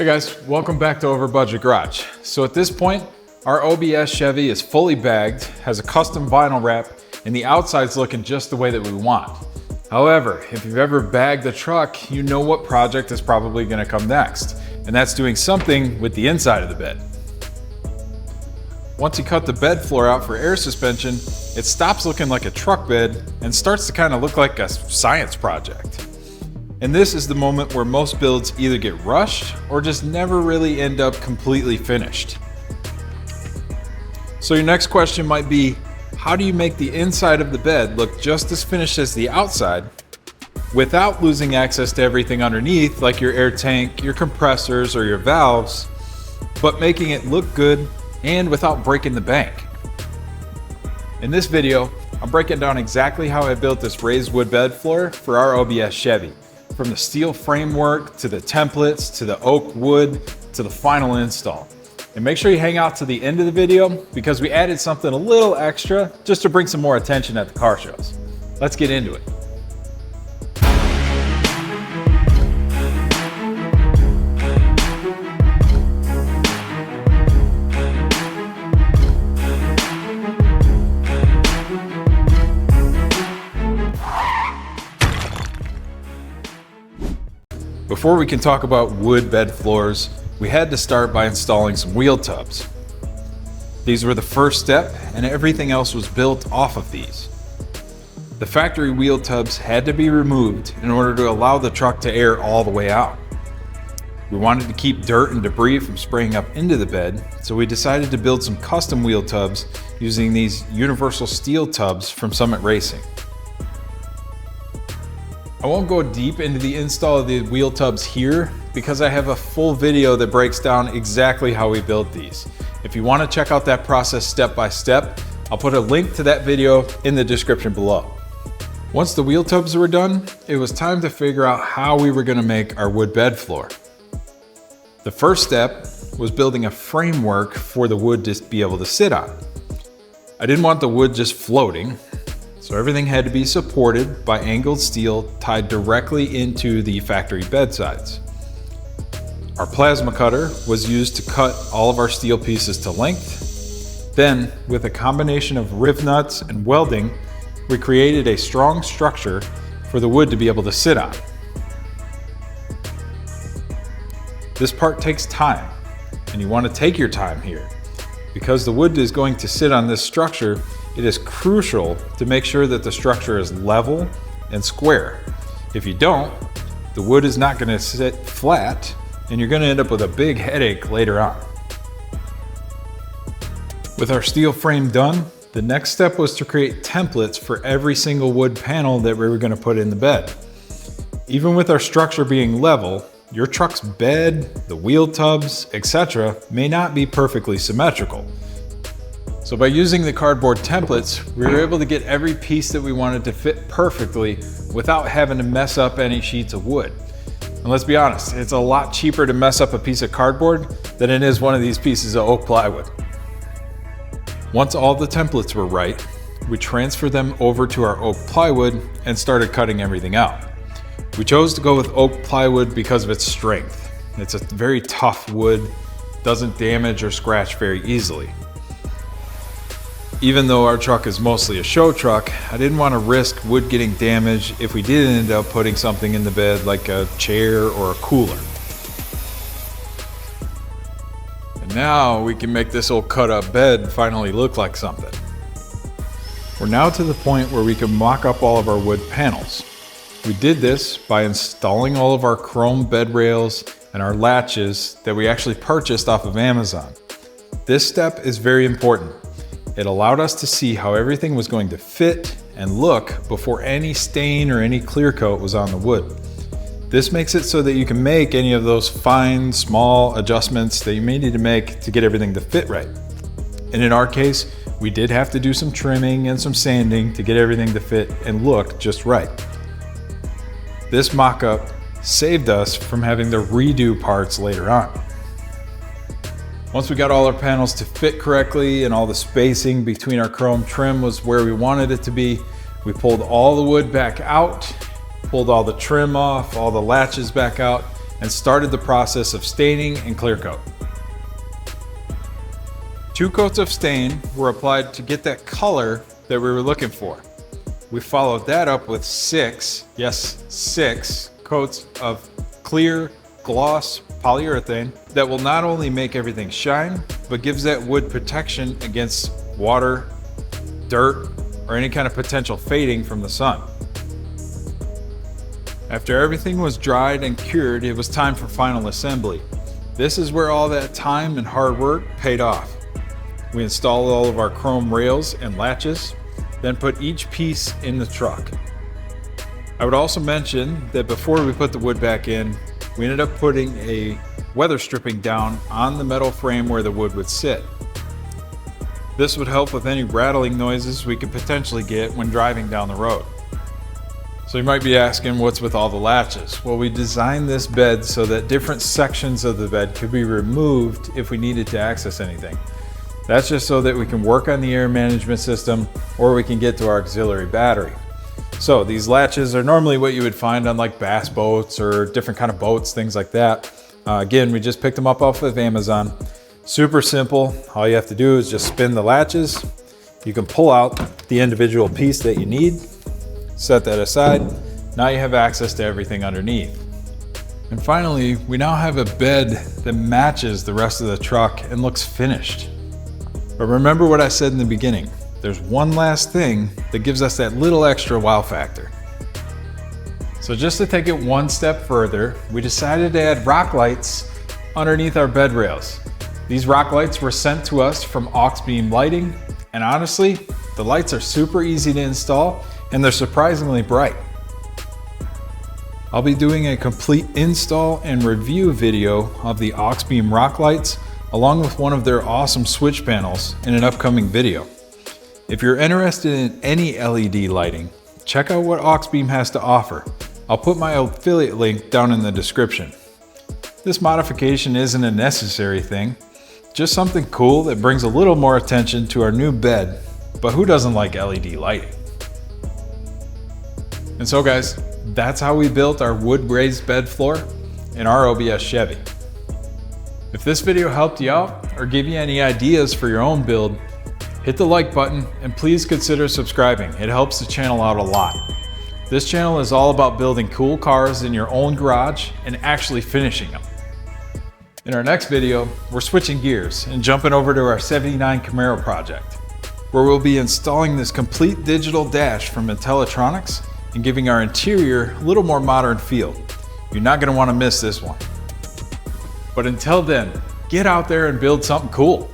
Hey guys, welcome back to OverBudget Garage. So at this point, our OBS Chevy is fully bagged, has a custom vinyl wrap, and the outside's looking just the way that we want. However, if you've ever bagged a truck, you know what project is probably gonna come next, and that's doing something with the inside of the bed. Once you cut the bed floor out for air suspension, it stops looking like a truck bed and starts to kind of look like a science project. And this is the moment where most builds either get rushed or just never really end up completely finished. So your next question might be, how do you make the inside of the bed look just as finished as the outside without losing access to everything underneath, like your air tank, your compressors, or your valves, but making it look good and without breaking the bank? In this video, I'm breaking down exactly how I built this raised wood bed floor for our OBS Chevy. From the steel framework, to the templates, to the oak wood, to the final install. And make sure you hang out to the end of the video because we added something a little extra just to bring some more attention at the car shows. Let's get into it. Before we can talk about wood bed floors, we had to start by installing some wheel tubs. These were the first step, and everything else was built off of these. The factory wheel tubs had to be removed in order to allow the truck to air all the way out. We wanted to keep dirt and debris from spraying up into the bed, so we decided to build some custom wheel tubs using these universal steel tubs from Summit Racing. I won't go deep into the install of the wheel tubs here because I have a full video that breaks down exactly how we built these. If you want to check out that process step by step, I'll put a link to that video in the description below. Once the wheel tubs were done, it was time to figure out how we were going to make our wood bed floor. The first step was building a framework for the wood to be able to sit on. I didn't want the wood just floating, so everything had to be supported by angled steel tied directly into the factory bed sides. Our plasma cutter was used to cut all of our steel pieces to length. Then, with a combination of riv nuts and welding, we created a strong structure for the wood to be able to sit on. This part takes time, and you want to take your time here. Because the wood is going to sit on this structure, it is crucial to make sure that the structure is level and square. If you don't, the wood is not going to sit flat and you're going to end up with a big headache later on. With our steel frame done, the next step was to create templates for every single wood panel that we were going to put in the bed. Even with our structure being level, your truck's bed, the wheel tubs, etc. may not be perfectly symmetrical. So by using the cardboard templates, we were able to get every piece that we wanted to fit perfectly without having to mess up any sheets of wood. And let's be honest, it's a lot cheaper to mess up a piece of cardboard than it is one of these pieces of oak plywood. Once all the templates were right, we transferred them over to our oak plywood and started cutting everything out. We chose to go with oak plywood because of its strength. It's a very tough wood, doesn't damage or scratch very easily. Even though our truck is mostly a show truck, I didn't want to risk wood getting damaged if we did end up putting something in the bed like a chair or a cooler. And now we can make this old cut up bed finally look like something. We're now to the point where we can mock up all of our wood panels. We did this by installing all of our chrome bed rails and our latches that we actually purchased off of Amazon. This step is very important. It allowed us to see how everything was going to fit and look before any stain or any clear coat was on the wood. This makes it so that you can make any of those fine, small adjustments that you may need to make to get everything to fit right. And in our case, we did have to do some trimming and some sanding to get everything to fit and look just right. This mock-up saved us from having to redo parts later on. Once we got all our panels to fit correctly and all the spacing between our chrome trim was where we wanted it to be, we pulled all the wood back out, pulled all the trim off, all the latches back out, and started the process of staining and clear coat. 2 coats of stain were applied to get that color that we were looking for. We followed that up with 6 coats of clear gloss polyurethane that will not only make everything shine, but gives that wood protection against water, dirt, or any kind of potential fading from the sun. After everything was dried and cured, it was time for final assembly. This is where all that time and hard work paid off. We installed all of our chrome rails and latches, then put each piece in the truck. I would also mention that before we put the wood back in, we ended up putting a weather stripping down on the metal frame where the wood would sit. This would help with any rattling noises we could potentially get when driving down the road. So you might be asking, what's with all the latches? Well, we designed this bed so that different sections of the bed could be removed if we needed to access anything. That's just so that we can work on the air management system, or we can get to our auxiliary battery. So these latches are normally what you would find on like bass boats or different kind of boats, things like that. Again, we just picked them up off of Amazon. Super simple. All you have to do is just spin the latches. You can pull out the individual piece that you need, set that aside. Now you have access to everything underneath. And finally, we now have a bed that matches the rest of the truck and looks finished. But remember what I said in the beginning, there's one last thing that gives us that little extra wow factor. So just to take it one step further, we decided to add rock lights underneath our bed rails. These rock lights were sent to us from Auxbeam Lighting, and honestly, the lights are super easy to install and they're surprisingly bright. I'll be doing a complete install and review video of the Auxbeam rock lights along with one of their awesome switch panels in an upcoming video. If you're interested in any LED lighting, check out what Auxbeam has to offer. I'll put my affiliate link down in the description. This modification isn't a necessary thing, just something cool that brings a little more attention to our new bed, but who doesn't like LED lighting? And so guys, that's how we built our wood raised bed floor in our OBS Chevy. If this video helped you out or gave you any ideas for your own build, hit the like button and please consider subscribing. It helps the channel out a lot. This channel is all about building cool cars in your own garage and actually finishing them. In our next video, we're switching gears and jumping over to our '79 Camaro project, where we'll be installing this complete digital dash from Intellitronics and giving our interior a little more modern feel. You're not gonna wanna miss this one. But until then, get out there and build something cool.